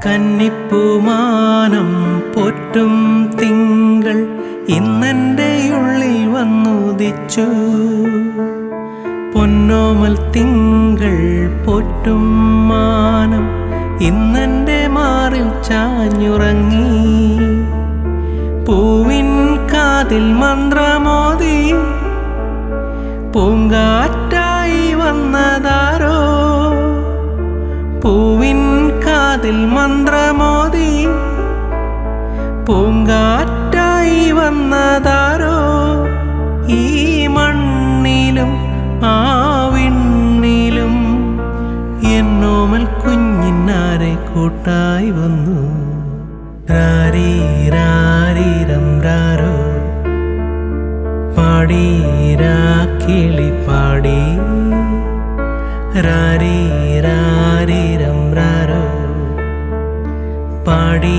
കന്നിപ്പൂമാനം പോറ്റും തിങ്കൾ ഇന്നെൻ്റെ ഉള്ളിൽ വന്നുദിച്ചു. പൊന്നോമൽ തിങ്കൾ പോറ്റും മാനം ഇന്നെൻ്റെ മാറിൽ ചാഞ്ഞുറങ്ങി. പൂവിൻ കാതിൽ മന്ത്രമോദി പൂങ്കാറ്റായി വന്നതാരോ. പൂവിൻ കാതിൽ മന്ത്രമോദി പൂങ്കാറ്റായി വന്നതാരോ. ഈ മണ്ണിലും ആ വിണ്ണിലും എന്നോമൽ കുഞ്ഞിനാരെ കൂട്ടായി വന്നു. രാരീ രാരീരം രാരോ പാടി രാക്കിളി പാടി. രാരീ രാരീരം രാരോ പാടി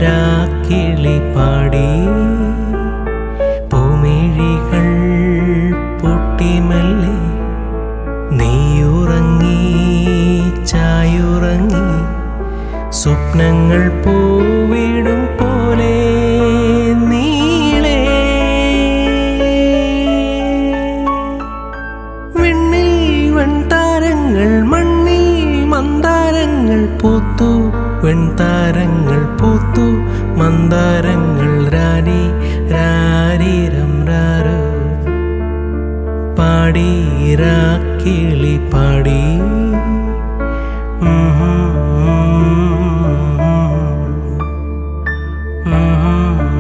രാക്കിളി പാടി. പൂമിഴികൾ പൊട്ടിമല്ലേ നീയുറങ്ങി ചായുറങ്ങി. സ്വപ്നങ്ങൾ പൂവിടും പോലെ നീളേ. വിണ്ണിൽ വെൺതാരങ്ങൾ മണ്ണിൽ മന്ദാരങ്ങൾ പൂത്തു. വെൺതാരങ്ങൾ പൂത്തു മന്ദാരങ്ങൾ. രാരീ രാരീരം രാരോ പാടി രാക്കിളി പാടി. Mm-hmm.